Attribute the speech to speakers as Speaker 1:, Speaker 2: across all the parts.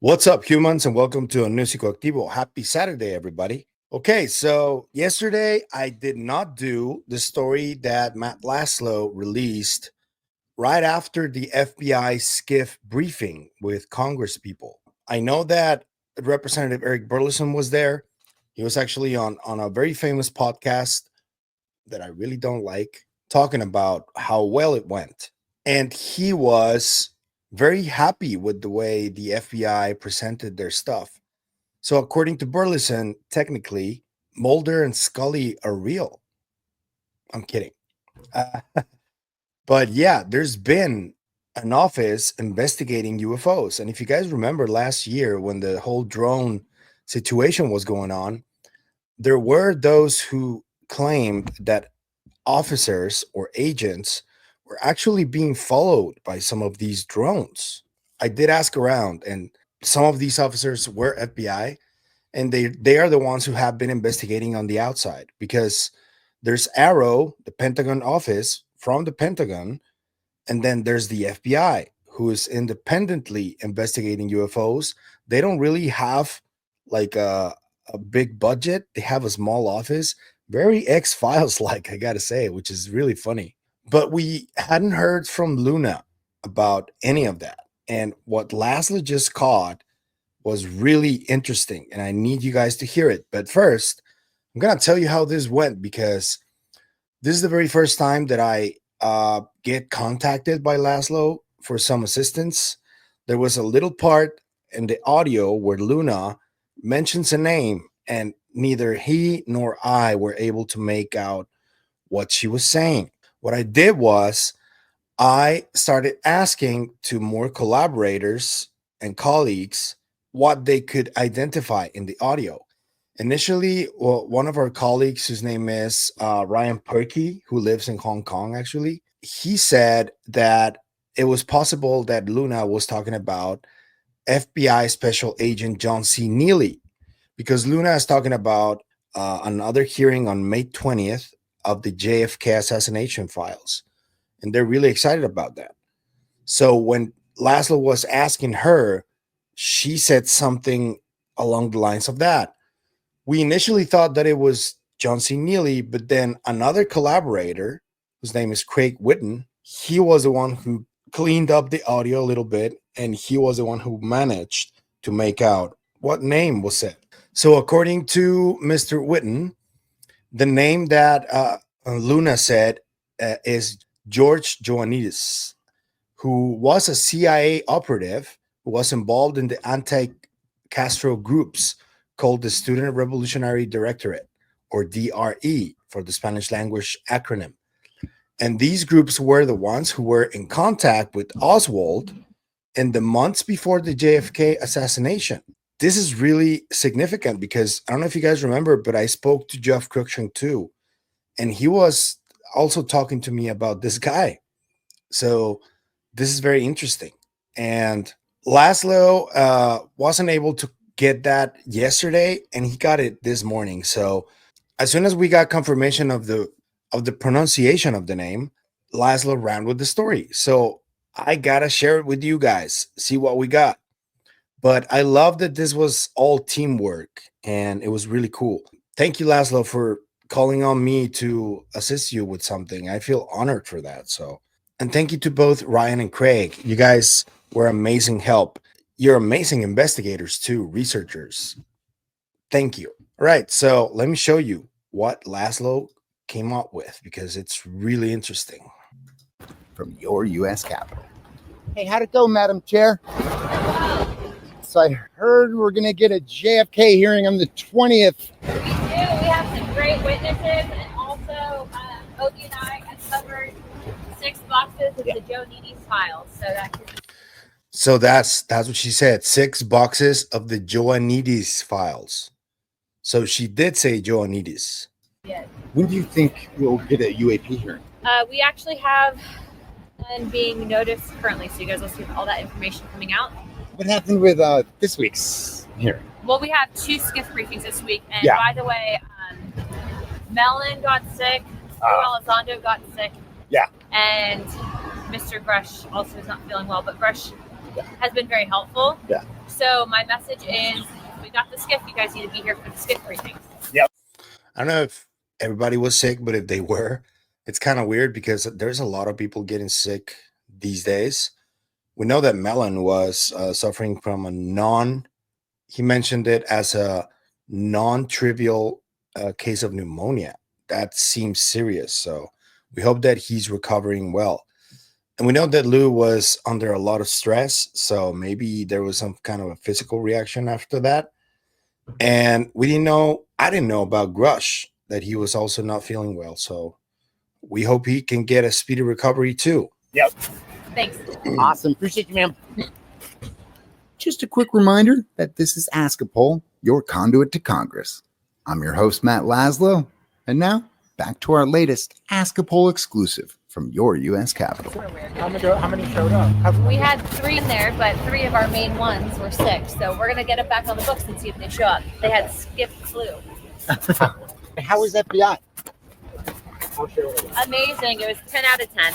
Speaker 1: What's up, humans, and welcome to a new Psicoactivo. Happy Saturday, everybody. Okay, so yesterday I did not do the story that Matt Laslo released right after the FBI SCIF briefing with Congress people. I know that Representative Eric Burleson was there. He was actually on a very famous podcast that I really don't like, talking about how well it went. And he was very happy with the way the FBI presented their stuff. So, according to Burleson, technically, Mulder and Scully are real. I'm kidding. But yeah, there's been an office investigating UFOs. And if you guys remember last year when the whole drone situation was going on, there were those who claimed that officers or agents were actually being followed by some of these drones. I did ask around, and some of these officers were FBI, and they are the ones who have been investigating on the outside, because there's AARO, the Pentagon office from the Pentagon, and then there's the FBI, who is independently investigating UFOs. They don't really have like a big budget. They have a small office, very X-Files like, I gotta say, which is really funny. But we hadn't heard from Luna about any of that. And what Laslo just caught was really interesting, and I need you guys to hear it. But first, I'm gonna tell you how this went, because this is the very first time that I get contacted by Laslo for some assistance. There was a little part in the audio where Luna mentions a name, and neither he nor I were able to make out what she was saying. What I did was I started asking to more collaborators and colleagues what they could identify in the audio. Initially, well, one of our colleagues, whose name is Ryan Perky, who lives in Hong Kong, actually, he said that it was possible that Luna was talking about FBI Special Agent John C. Neely, because Luna is talking about another hearing on May 20th of the JFK assassination files. And they're really excited about that. So when Laslo was asking her, she said something along the lines of that. We initially thought that it was John C. Neely, but then another collaborator, whose name is Craig Whitten, he was the one who cleaned up the audio a little bit, and he was the one who managed to make out what name was said. So according to Mr. Whitten, the name that Luna said is George Ioannidis, who was a CIA operative who was involved in the anti-Castro groups called the Student Revolutionary Directorate, or DRE for the Spanish language acronym. And these groups were the ones who were in contact with Oswald in the months before the JFK assassination. This is really significant because I don't know if you guys remember, but I spoke to Jeff Cruikshank too, and he was also talking to me about this guy. So this is very interesting. And Laslo wasn't able to get that yesterday, and he got it this morning. So as soon as we got confirmation of the pronunciation of the name, Laslo ran with the story. So I gotta share it with you guys, see what we got. But I love that this was all teamwork, and it was really cool. Thank you, Laslo, for calling on me to assist you with something. I feel honored for that. So, and thank you to both Ryan and Craig. You guys were amazing help. You're amazing investigators too, researchers. Thank you. All right, so let me show you what Laslo came up with, because it's really interesting.
Speaker 2: From your U.S. Capitol. Hey, how'd it go, Madam Chair? So I heard we're going to get a JFK hearing on the 20th.
Speaker 3: We do. We have some great witnesses, and also Ogie and I uncovered 6 boxes of the Ioannidis files.
Speaker 1: So that's what she said. 6 boxes of the Ioannidis files. So she did say Ioannidis.
Speaker 3: Yes.
Speaker 2: When do you think we'll get a UAP hearing?
Speaker 3: We actually have one being noticed currently, so you guys will see all that information coming out.
Speaker 2: What happened with this week's hearing?
Speaker 3: Well, we have 2 SCIF briefings this week, and by the way, Melon got sick, Elizondo got sick, and Mr. Grush also is not feeling well, but Grush has been very helpful.
Speaker 2: Yeah.
Speaker 3: So my message is, we got the SCIF. You guys need to be here for the SCIF briefings.
Speaker 2: Yep.
Speaker 1: I don't know if everybody was sick, but if they were, it's kind of weird because there's a lot of people getting sick these days. We know that Mellon was suffering from he mentioned it as a non-trivial case of pneumonia. That seems serious. So we hope that he's recovering well. And we know that Lou was under a lot of stress. So maybe there was some kind of a physical reaction after that. And I didn't know about Grush, that he was also not feeling well. So we hope he can get a speedy recovery too.
Speaker 2: Yep.
Speaker 3: Thanks.
Speaker 2: Awesome. Appreciate you, ma'am. Just a quick reminder that this is Ask A Pol, your conduit to Congress. I'm your host, Matt Laslo. And now, back to our latest Ask A Pol exclusive from your U.S. Capitol.
Speaker 4: How many showed up?
Speaker 3: We had 3 in there, but 3 of our main ones were sick. So we're going to get it back on the books and see if they show up. They had SCIF flu.
Speaker 2: How was FBI?
Speaker 3: Amazing. It was 10 out of 10.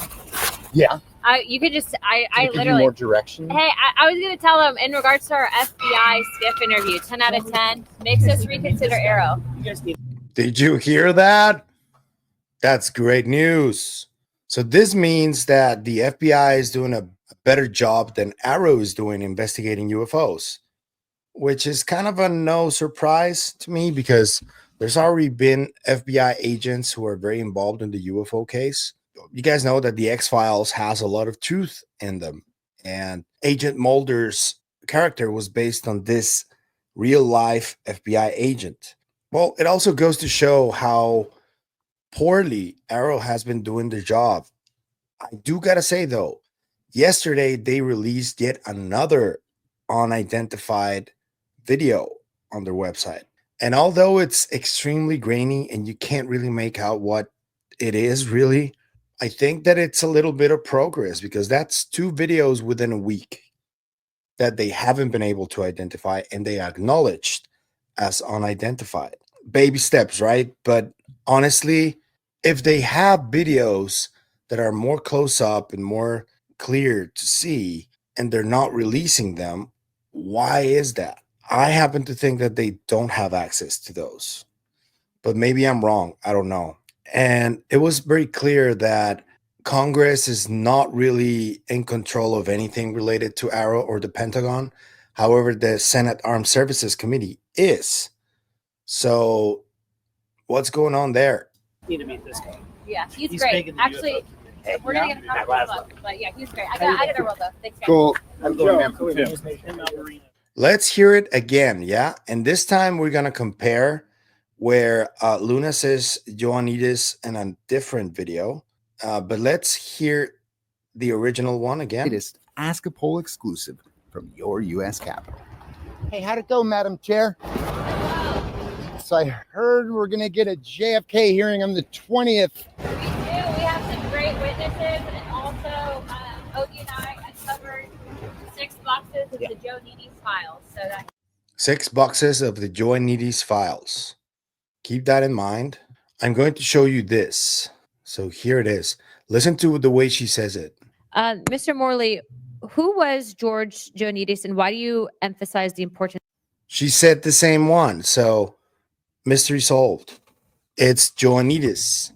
Speaker 2: Yeah.
Speaker 3: You could just, I
Speaker 2: Give you
Speaker 3: literally,
Speaker 2: more direction.
Speaker 3: hey, I was going to tell them in regards to our FBI SCIF interview, 10 out of 10 makes us reconsider AARO.
Speaker 1: Did you hear that? That's great news. So this means that the FBI is doing a better job than AARO is doing investigating UFOs, which is kind of a no surprise to me because there's already been FBI agents who are very involved in the UFO case. You guys know that the X-Files has a lot of truth in them, and Agent Mulder's character was based on this real-life FBI agent. Well, it also goes to show how poorly AARO has been doing their job. I do gotta say though, yesterday they released yet another unidentified video on their website. And although it's extremely grainy and you can't really make out what it is really, I think that it's a little bit of progress because that's 2 videos within a week that they haven't been able to identify and they acknowledged as unidentified. Baby steps, right? But honestly, if they have videos that are more close up and more clear to see and they're not releasing them, why is that? I happen to think that they don't have access to those, but maybe I'm wrong. I don't know. And it was very clear that Congress is not really in control of anything related to AARO or the Pentagon. However, the Senate Armed Services Committee is. So what's going on there?
Speaker 4: Need to meet this guy.
Speaker 3: Yeah, he's
Speaker 4: He's
Speaker 3: great.
Speaker 4: big in the
Speaker 3: Actually,
Speaker 4: UFO.
Speaker 3: we're going to get a
Speaker 4: Matt
Speaker 3: copy of the
Speaker 4: Laslo.
Speaker 3: book. But yeah, he's great. I got a roll though. Thanks, guys.
Speaker 2: Cool. I'm
Speaker 4: Joe,
Speaker 2: going, ma'am.
Speaker 1: Let's hear it again, yeah? And this time we're going to compare where Luna says Ioannidis in a different video. But let's hear the original one again.
Speaker 2: Latest Ask A Pol exclusive from your U.S. Capitol. Hey, how'd it go, Madam Chair? So I heard we're going to get a JFK hearing on the 20th.
Speaker 3: We do. We have some great witnesses, and also Odie and I uncovered 6 boxes of the Joe Needy's files. So that
Speaker 1: 6 boxes of the Ioannidis files. Keep that in mind. I'm going to show you this. So here it is. Listen to the way she says it.
Speaker 5: Mr. Morley, who was George Ioannidis, and why do you emphasize the importance?
Speaker 1: She said the same one. So mystery solved. It's Ioannidis.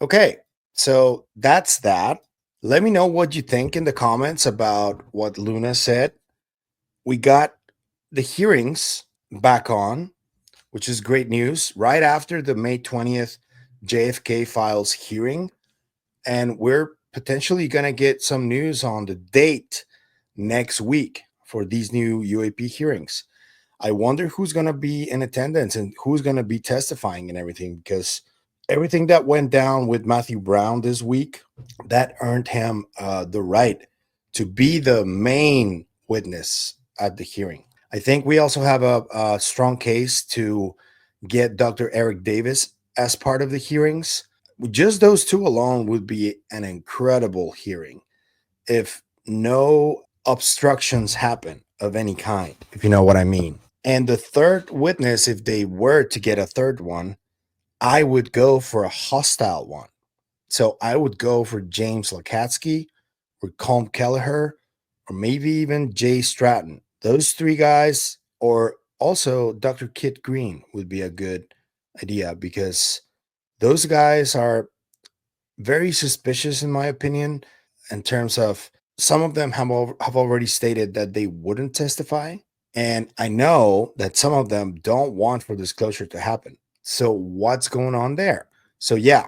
Speaker 1: Okay, so that's that. Let me know what you think in the comments about what Luna said. We got the hearings back on, which is great news, right after the May 20th JFK files hearing. And we're potentially going to get some news on the date next week for these new UAP hearings. I wonder who's going to be in attendance and who's going to be testifying and everything, because everything that went down with Matthew Brown this week, that earned him the right to be the main witness at the hearing. I think we also have a strong case to get Dr. Eric Davis as part of the hearings. Just those 2 alone would be an incredible hearing if no obstructions happen of any kind, if you know what I mean. And the 3rd witness, if they were to get a 3rd one, I would go for a hostile one. So I would go for James Lakatsky or Colm Kelleher or maybe even Jay Stratton. Those three guys, or also Dr. Kit Green would be a good idea, because those guys are very suspicious, in my opinion, in terms of some of them have already stated that they wouldn't testify. And I know that some of them don't want for disclosure to happen. So what's going on there? So yeah,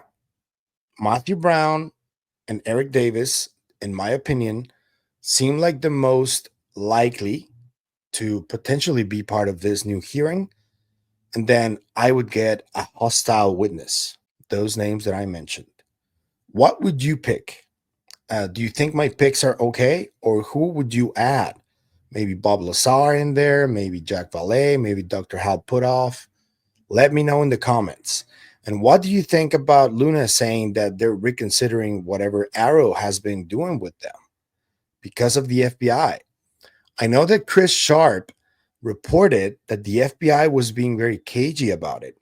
Speaker 1: Matthew Brown and Eric Davis, in my opinion, seem like the most likely to potentially be part of this new hearing. And then I would get a hostile witness, those names that I mentioned. What would you pick? Do you think my picks are okay? Or who would you add? Maybe Bob Lazar in there, maybe Jack Valet, maybe Dr. Hal Putoff. Let me know in the comments. And what do you think about Luna saying that they're reconsidering whatever AARO has been doing with them because of the FBI? I know that Chris Sharp reported that the FBI was being very cagey about it.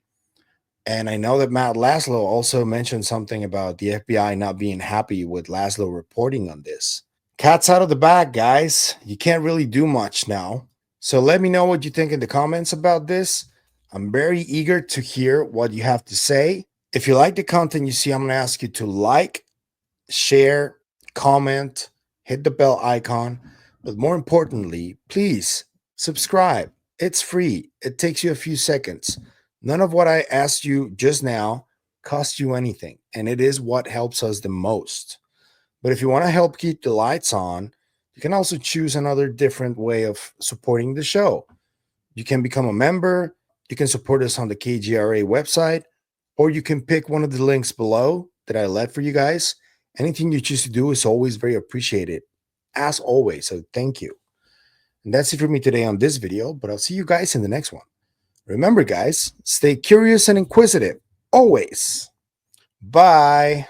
Speaker 1: And I know that Matt Laslo also mentioned something about the FBI not being happy with Laslo reporting on this. Cat's out of the bag, guys. You can't really do much now. So let me know what you think in the comments about this. I'm very eager to hear what you have to say. If you like the content you see, I'm going to ask you to like, share, comment, hit the bell icon. But more importantly, please subscribe. It's free. It takes you a few seconds. None of what I asked you just now costs you anything, and it is what helps us the most. But if you want to help keep the lights on, you can also choose another different way of supporting the show. You can become a member, you can support us on the KGRA website, or you can pick one of the links below that I left for you guys. Anything you choose to do is always very appreciated, as always, so thank you. And that's it for me today on this video, but I'll see you guys in the next one. Remember, guys, stay curious and inquisitive, always. Bye.